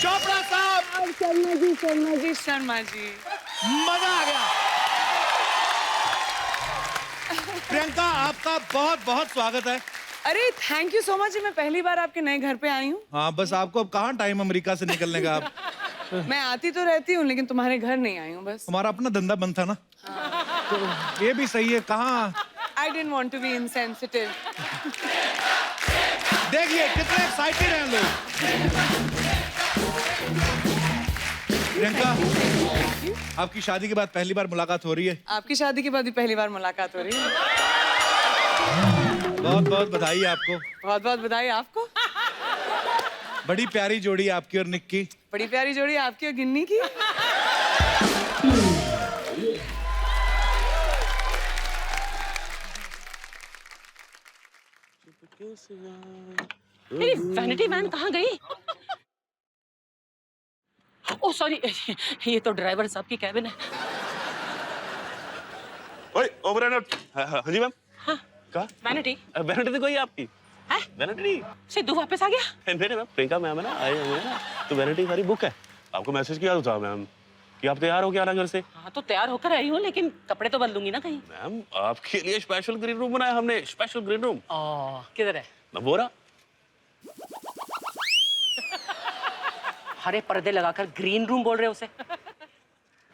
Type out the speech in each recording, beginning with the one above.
चोपड़ा साहब। शर्मा जी, शर्मा जी, शर्मा जी, मजा आ गया। प्रियंका, आपका बहुत बहुत स्वागत है। अरे थैंक यू सो मच। मैं पहली बार आपके नए घर पे आई हूँ। हाँ, बस आपको अब कहाँ टाइम अमेरिका से निकलने का। आप मैं आती तो रहती हूँ लेकिन तुम्हारे घर नहीं आई हूँ बस। हमारा अपना धंधा बंद था ना। तो ये भी सही है। कहाँ I didn't want to be insensitive. देखिए कितने एक्साइटेड हैं लोग। प्रियंका, आपकी शादी के बाद पहली बार मुलाकात हो रही है। आपकी शादी के बाद भी पहली बार मुलाकात हो रही है। बहुत बहुत बधाई आपको। बहुत बहुत बधाई आपको। बड़ी प्यारी जोड़ी आपकी और निक की। बड़ी प्यारी जोड़ी आपकी और गिन्नी की। मेरी वैनिटी वैन कहाँ गई? ओह सॉरी, ये तो ड्राइवर साहब की कैबिन है। ओए ओवर एंड आउट। हाँ जी मैम। हाँ, कहा वैनिटी वैनिटी तो कोई आपकी है? वैनिटी नहीं। सिद्धू वापस आ गया? नहीं मैम, प्रियंका मैम है ना, आए हुए हैं ना, तो वैनिटी सारी बुक है। आपको मैसेज किया था मैम कि आप तैयार हो के आना घर से। हाँ तो तैयार होकर आई हूँ, लेकिन कपड़े तो बदलूंगी ना कहीं। मैम आपके लिए स्पेशल ग्रीन रूम बनाया हमने, स्पेशल ग्रीन रूम। किधर है? मैं बोरा। हरे पर्दे लगाकर ग्रीन रूम बोल रहे हो उसे?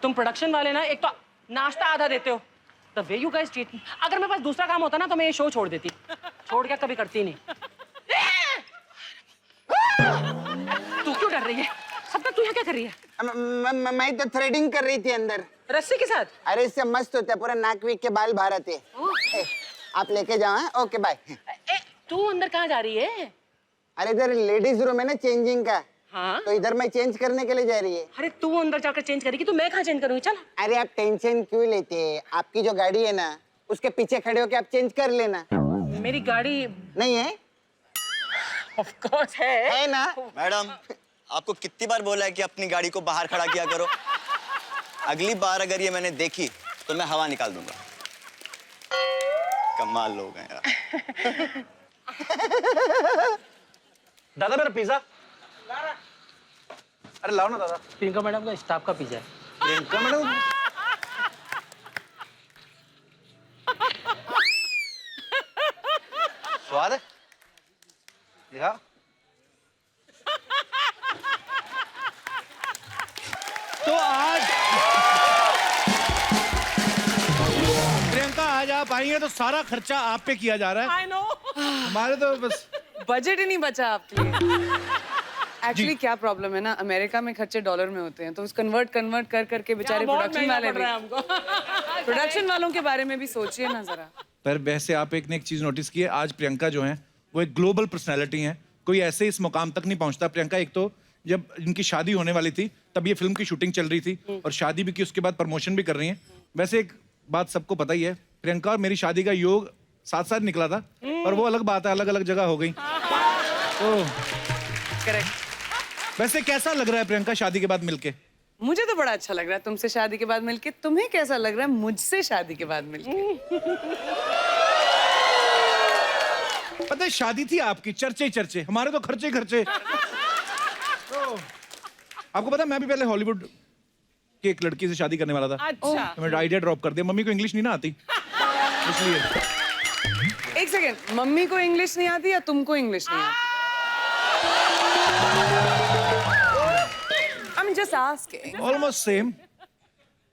तुम प्रोडक्शन वाले ना, एक तो नाश्ता आधा देते हो। The way you guys treat me. अगर मेरे पास दूसरा काम होता ना तो मैं ये शो छोड़ देती। छोड़ क्या कभी करती नहीं। तू क्यों डर रही है? सपना तू यहाँ क्या कर रही है? मैं तो थ्रेडिंग कर रही थी अंदर। रस्सी के साथ? अरे इससे मस्त होता है, पूरा नाक वीक के बाल बाहर आते हैं। आप लेके जाओ। हाँ? Okay bye. तू अंदर कहाँ जा रही है? अरे इधर लेडीज रूम है ना चेंजिंग का। हाँ? तो इधर मैं चेंज करने के लिए जा रही है। अरे तू अंदर जाकर चेंज करेगी तो मैं कहाँ चेंज करूँगी? चल। अरे आप टेंशन क्यों लेते हैं? आपकी जो गाड़ी है ना, उसके पीछे खड़े होके आप चेंज कर लेना। मेरी गाड़ी नहीं है? ऑफ कोर्स है ना? मैडम, आपको कितनी बार बोला है कि अपनी गाड़ी को बाहर खड़ा किया करो। अगली बार अगर ये मैंने देखी तो मैं हवा निकाल दूंगा। कमाल लोग हैं यार। दादा मेरा पिज्जा। अरे लाओ ना दादा। प्रियंका मैडम का स्टाफ का पिज्जा है। प्रियंका मैडम, स्वाद है या? तो आज प्रियंका, आज आप आई हैं तो सारा खर्चा आप पे किया जा रहा है। I know. हमारे तो बस बजट ही नहीं बचा आपके लिए। एक्चुअली क्या प्रॉब्लम है ना, अमेरिका में खर्चे डॉलर में होते हैं तो उस कन्वर्ट कर करके बेचारे प्रोडक्शन वाले भी, प्रोडक्शन वालों के बारे में भी सोचिए ना जरा। पर वैसे आप एक ने एक चीज नोटिस की है, आज प्रियंका जो है वो एक ग्लोबल पर्सनैलिटी है। कोई ऐसे इस मुकाम तक नहीं पहुंचता। प्रियंका, एक तो जब इनकी शादी होने वाली थी तब ये फिल्म की शूटिंग चल रही थी और शादी भी की, उसके बाद प्रमोशन भी कर रही हैं। वैसे एक बात सबको पता ही है, प्रियंका और मेरी शादी का योग साथ साथ निकला था, पर वो अलग बात है, अलग अलग जगह हो गई। तो करेक्ट। वैसे कैसा लग रहा है प्रियंका शादी के बाद मिलके? मुझे तो बड़ा अच्छा लग रहा है तुमसे शादी के बाद मिलके। तुम्हें कैसा लग रहा है मुझसे शादी के बाद मिलके? पता है, शादी थी आपकी, चर्चे ही चर्चे, हमारे तो खर्चे ही खर्चे। तो आपको पता है, मैं भी पहले हॉलीवुड की एक लड़की से शादी करने वाला था। अच्छा। तो मैं आइडिया ड्रॉप कर दिया। मम्मी को इंग्लिश नहीं ना आती, इसलिए। एक सेकेंड, मम्मी को इंग्लिश नहीं आती या तुमको इंग्लिश नहीं आती? I'm just asking. Almost same.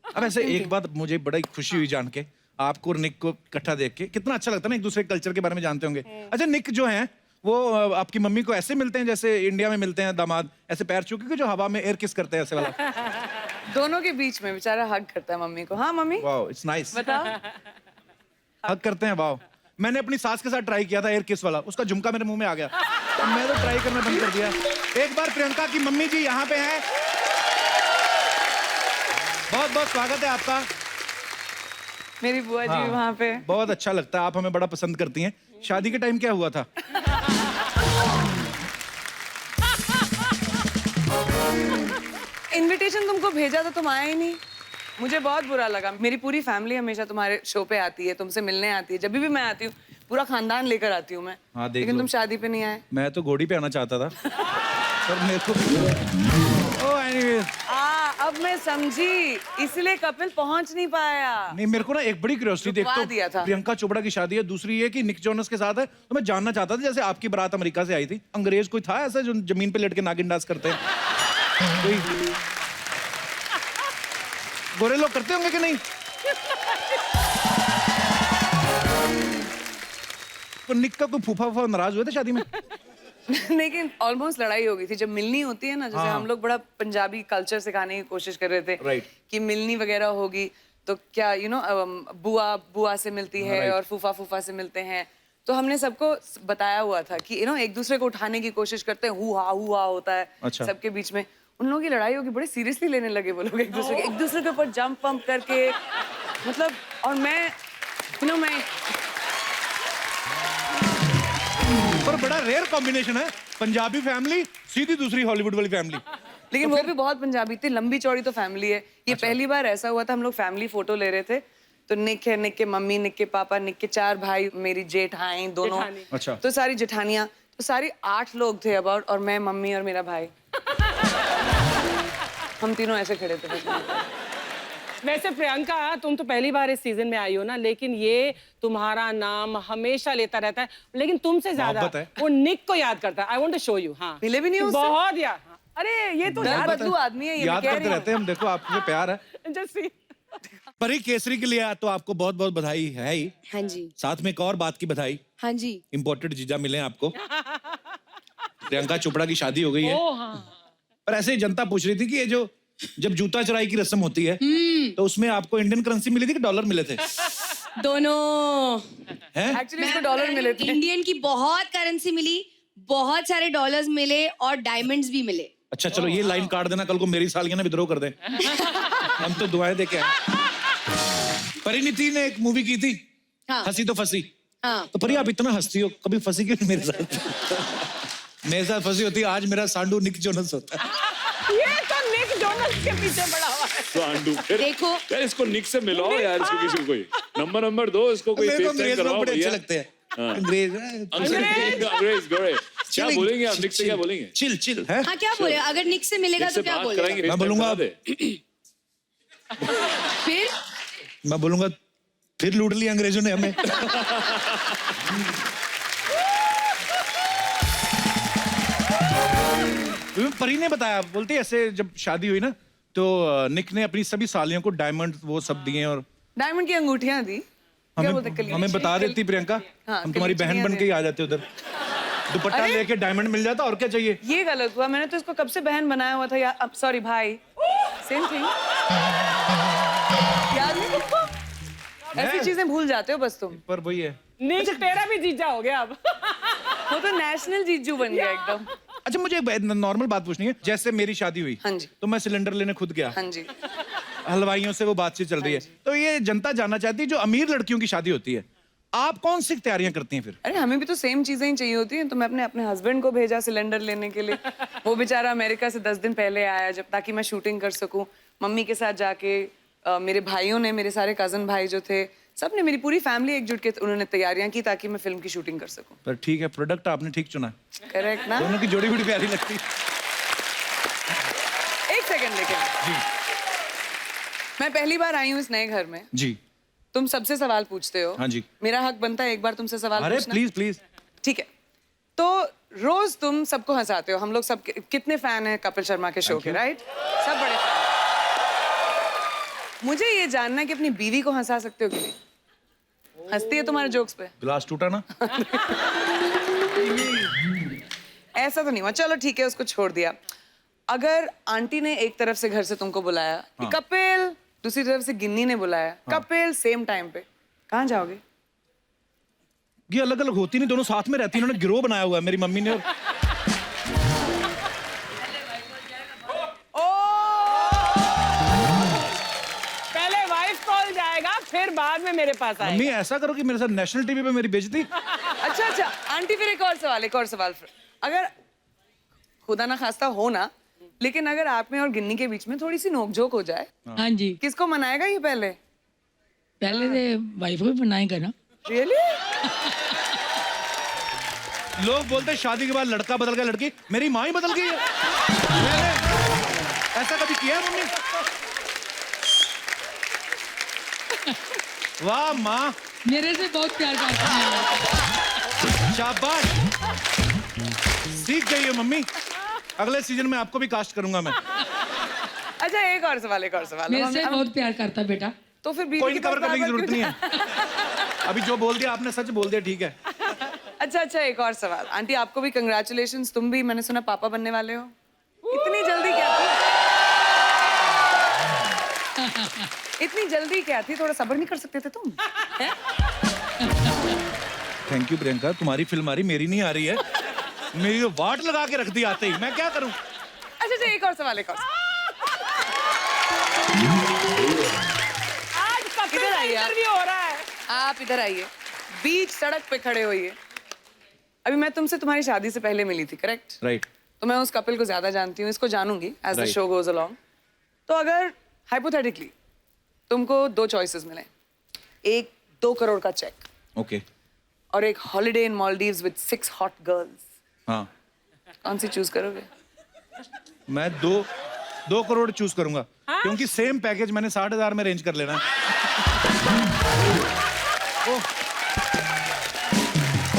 अब ऐसे एक बात मुझे बड़ा खुशी हुई जान के, आपको और निक को इकट्ठा देख के। कितना अच्छा लगता है ना, एक दूसरे कल्चर के बारे में जानते होंगे। अच्छा, निक जो है वो आपकी मम्मी को ऐसे मिलते हैं जैसे इंडिया में मिलते हैं दामाद, ऐसे पैर छू के जो हवा में एयर किस करते हैं, ऐसे वाला? दोनों के बीच में बेचारा हग करता है मम्मी को। हाँ मम्मी, वाओ, इट्स नाइस। बताओ। हग करते हैं, वाओ। मैंने अपनी सास के साथ ट्राई किया था एयर किस वाला, उसका झुमका मेरे मुंह में आ गया, तो मैं तो ट्राई करना बंद कर दिया। एक बार प्रियंका की मम्मी जी यहाँ पे हैं, बहुत बहुत स्वागत है आपका। मेरी बुआ जी हाँ, वहाँ पे। बहुत अच्छा लगता है, आप हमें बड़ा पसंद करती हैं। शादी के टाइम क्या हुआ था? इनविटेशन तुमको भेजा तो तुम आए ही नहीं। मुझे बहुत बुरा लगा। मेरी पूरी फैमिली हमेशा तुम्हारे शो पे आती है, तुमसे मिलने आती है। जब भी मैं आती हूँ पूरा खानदान लेकर आती हूँ मैं। हाँ, देख लेकिन लो। तुम शादी पे नहीं आए। मैं तो घोड़ी पे आना चाहता था। पर मेरे को ओ एनीवे अब मैं समझी, इसलिए कपिल पहुंच नहीं पाया। नहीं, मेरे को ना एक बड़ी क्यूरियोसिटी थी। एक रुकवा दिया तो था। प्रियंका चोपड़ा की शादी है, दूसरी ये कि निक जोनस के साथ है। तो मैं जानना चाहता था, जैसे आपकी बारात अमेरिका से आई थी, अंग्रेज कोई था ऐसा जो जमीन पे लेट के नागिन डांस करते हैं? कोई गोरे लोग करते होंगे कि नहीं? तो निक का कोई फूफा नाराज हुए थे शादी में? लेकिन ऑलमोस्ट लड़ाई हो गई थी जब मिलनी होती है ना, जैसे हाँ। हम लोग बड़ा पंजाबी कल्चर सिखाने की कोशिश कर रहे थे Right. कि मिलनी वगैरह होगी तो क्या बुआ बुआ से मिलती है Right. और फूफा फूफा से मिलते हैं, तो हमने सबको बताया हुआ था कि एक दूसरे को उठाने की कोशिश करते हैं, हुआ होता है अच्छा। सबके बीच में। उन लोगों की लड़ाई होगी, बड़े सीरियसली लेने लगे वो लोग एक दूसरे के ऊपर जंप पंप करके, मतलब। और मैं पर बड़ा रेयर कॉम्बिनेशन है, पंजाबी फैमिली सीधी दूसरी हॉलीवुड वाली फैमिली। लेकिन वो भी बहुत पंजाबी थी, लंबी चौड़ी तो फैमिली है। ये पहली बार ऐसा हुआ था, हम लोग फैमिली फोटो ले रहे थे, तो निक है, निक के मम्मी, निक के पापा, निक के 4 भाई, मेरी जेठाई दोनों, अच्छा। तो सारी जेठानियां, तो सारी 8 लोग थे अबाउट, और मैं, मम्मी और मेरा भाई। हम तीनों ऐसे खड़े थे। वैसे प्रियंका, तुम तो पहली बार इस सीजन में आई हो ना, लेकिन ये तुम्हारा नाम हमेशा लेता रहता है, लेकिन तुमसे ज्यादा मोहब्बत है। वो निक को याद करता है। I want to show you. हाँ, मिले भी नहीं उससे? बहुत याद। हाँ। अरे ये तो दल बदलू आदमी है ये, मैं याद कह करते रही रहते हैं हम, देखो आपसे प्यार है। है जैसी। परी केसरी के लिए तो आपको बहुत बहुत बधाई है ही, हाँ जी, साथ में एक और बात की बधाई, हाँ जी। इम्पोर्टेड जीजा मिले आपको। प्रियंका चोपड़ा की शादी हो गई है। पर ऐसे ही जनता पूछ रही थी कि ये जो जब जूता चुराई की रस्म होती है तो उसमें आपको इंडियन करेंसी मिली थी कि डॉलर मिले थे? दोनों। हैं? एक्चुअली इसको डॉलर मिले थे। इंडियन की बहुत करेंसी मिली, बहुत सारे डॉलर्स मिले और डायमंड्स भी मिले। अच्छा चलो, ये लाइन काट देना, कल को मेरी सालियां ना विद्रोह कर दें। हम तो दुआएं दे के आए। परिणीति ने एक मूवी की थी, हाँ। हंसी तो फंसी। हाँ। तो परी आप इतना हंसती हो, कभी फंसी क्यों नहीं मेरे साथ? मेरे साथ फंसी होती है, आज मेरा सांडू निक जोनस होता है। ये तो निक जोनस के पीछे पड़ा हुआ है। तो आंडू फिर देखो यार, इसको निक से मिलाओ यार, इसको किसी को कोई नंबर दो, इसको कोई मेरे को FaceTime अंग्रेज लोग करवाओ बड़े अच्छे भैया। लगते हैं। अंग्रेज अंग्रेज गोरे क्या बोलेंगे आप? निक से क्या बोलेंगे? चिल चिल है। हाँ, क्या बोले? अगर निक से मिलेगा निक तो से क्या बात बोलेगा? कराएंगे, मैं FaceTime बोलूंगा करा दे। फिर मैं बोलूंगा फिर लूट लिया अंग्रेजों ने हमें। परी ने बताया, बोलते ऐसे जब शादी हुई ना तो निक ने अपनी सभी सालियों को डायमंड वो सब दिए, और डायमंड की अंगूठियां दी। क्या बोलते हैं, हमें बता देती प्रियंका, हाँ, हम तुम्हारी बहन बन के ही आ जाते उधर, दुपट्टा अरे! लेके डायमंड मिल जाता, और क्या चाहिए। ये गलत हुआ, मैंने तो इसको कब से बहन बनाया हुआ था यार। अब सॉरी भाई, सेम थिंग। याद नहीं तुमको? ऐसी चीजें भूल जाते हो बस तुम। पर वही है। निक तेरा भी जीजा हो गया अब। वो तो नेशनल जीजू बन गया एकदम। अच्छा मुझे एक नॉर्मल बात पूछनी है, जैसे मेरी शादी हुई हाँ जी। तो मैं सिलेंडर लेने खुद गया, हाँ जी। हलवाइयों से वो बातचीत चल रही है, तो ये जनता जानना चाहती है, जो अमीर लड़कियों की शादी होती है आप कौन सी तैयारियां करती हैं फिर? अरे हमें भी तो सेम चीजें ही चाहिए होती हैं, तो मैं अपने हस्बैंड को भेजा सिलेंडर लेने के लिए। वो बेचारा अमेरिका से 10 दिन पहले आया, जब ताकि मैं शूटिंग कर सकूं। मम्मी के साथ जाके मेरे भाइयों ने, मेरे सारे कजन भाई जो थे, सब ने, मेरी पूरी फैमिली एकजुट के उन्होंने तैयारियां की ताकि मैं फिल्म की शूटिंग कर सकूं। पर ठीक है, प्रोडक्ट आपने ठीक चुना, करेक्ट ना? दोनों की जोड़ी बड़ी प्यारी लगती। एक सेकंड लेकिन मैं पहली बार आई हूँ इस नए घर में, जी तुम सबसे सवाल पूछते हो। हाँ जी। मेरा हक बनता है एक बार तुमसे सवाल अरे पूछना। Please please. ठीक है, तो रोज तुम सबको हंसाते हो, हम लोग सब कितने फैन हैं कपिल शर्मा के शो के, राइट? सब बड़े फैन। मुझे ये जानना है कि अपनी बीवी को हंसा सकते हो कि नहीं? हंसती है तुम्हारे जोक्स पे? गिलास टूटा ना? ऐसा तो नहीं हुआ, चलो ठीक है, उसको छोड़ दिया। अगर आंटी ने एक तरफ से घर से तुमको बुलाया कि कपिल, दूसरी तरफ से गिन्नी ने बुलाया कपिल, सेम टाइम पे, कहाँ जाओगे? ये अलग अलग होती नहीं, दोनों साथ में रहती, इन्होंने गिरोह बनाया हुआ है मेरी मम्मी ने। और पहले वाइफ कॉल जाएगा, फिर बाद में मेरे पास आएगा। मम्मी ऐसा करो कि मेरे साथ नेशनल टीवी पे मेरी बेइज्जती। अच्छा, आंटी फिर एक और सवाल। अगर खुदा ना खास्ता हो ना, लेकिन अगर आप में और गिन्नी के बीच में थोड़ी सी नोकझोंक हो जाए, हाँ जी, किसको मनाएगा ये पहले? पहले तो वाइफ को भी बनाएगा ना। रियली? लोग बोलते हैं शादी के बाद लड़का बदल गया, लड़की, मेरी माँ ही बदल गई है। मैंने ऐसा कभी किया है मम्मी? वाह माँ, मेरे से बहुत प्यार करते हैं। शाबाश, सीख गई है मम्मी। अगले सीजन में आपको भी कास्ट करूंगा मैं। अच्छा एक और सवाल मेरे से बहुत प्यार करता है बेटा। तो फिर बीवी कोई के नहीं, कवर पास करने की बार-बार जरूरत नहीं क्यों है। अभी जो बोल दिया आपने सच बोल दिया, ठीक है। अच्छा एक और सवाल। आंटी आपको भी कंग्रेचुलेशंस, तुम भी मैंने सुना पापा बनने वाले हो। इतनी जल्दी क्या थी? इतनी जल्दी क्या थी? थोड़ा सब्र नहीं कर सकते थे तुम? थैंक यू प्रियंका, तुम्हारी फिल्म आ रही, मेरी नहीं आ रही है। मेरी तो वाट लगा के रख दी आते ही, मैं क्या करूं? अच्छा एक और सवाल, एक और सवाल। आज कपिल किधर का आइए आप? इंटरव्यू हो रहा है। आप इधर आइए, बीच सड़क पे खड़े होइए। अभी मैं तुमसे तुम्हारी शादी से पहले मिली थी, करेक्ट? राइट। तो मैं उस कपिल को ज्यादा जानती हूँ, इसको जानूंगी as the Right. Show goes along. तो अगर हाइपोथेटिकली तुमको 2 चॉइसेस मिले, एक 2 करोड़ का चेक ओके। और एक holiday in Maldives with 6 hot girls, हाँ, कौन सी चूज करोगे? मैं 2 करोड़ चूज करूंगा, क्योंकि सेम पैकेज मैंने 60,000 में अरेंज कर लेना है।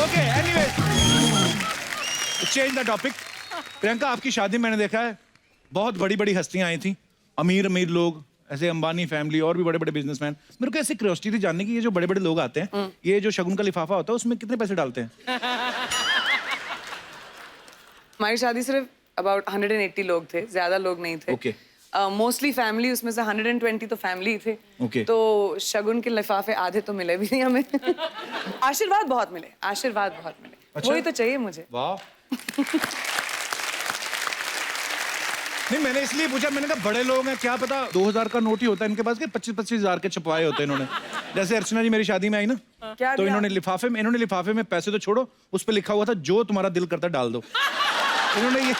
Okay, anyways, change the topic. Priyanka, आपकी शादी मैंने देखा है, बहुत बड़ी बड़ी हस्तियां आई थी, अमीर अमीर लोग, ऐसे अंबानी फैमिली और भी बड़े बड़े बिजनेसमैन। मेरे को ऐसी क्यूरियोसिटी थी जानने की, ये जो बड़े बड़े लोग आते हैं, ये जो शगुन का लिफाफा होता है, उसमें कितने पैसे डालते हैं? हमारी शादी सिर्फ अबाउट 180 लोग थे, ज्यादा लोग नहीं थे। Okay. मोस्टली फैमिली, उसमें से 120 तो फैमिली थे। Okay. तो शगुन के लिफाफे आधे तो मिले भी नहीं हमें। आशीर्वाद बहुत मिले, आशीर्वाद बहुत मिले। अच्छा? वही तो चाहिए मुझे। वाह। नहीं, मैंने इसलिए पूछा, मैंने कहा बड़े लोग हैं, क्या पता 2000 का नोट ही होता है इनके पास, के 25-25 हजार के छपवाए होते हैं इन्होंने। जैसे अर्चना जी मेरी शादी में आई ना, क्या तो दिया? इन्होंने लिफाफे में पैसे तो छोड़ो, उस पे लिखा हुआ था जो तुम्हारा दिल करता डाल दो। इन्होंने ये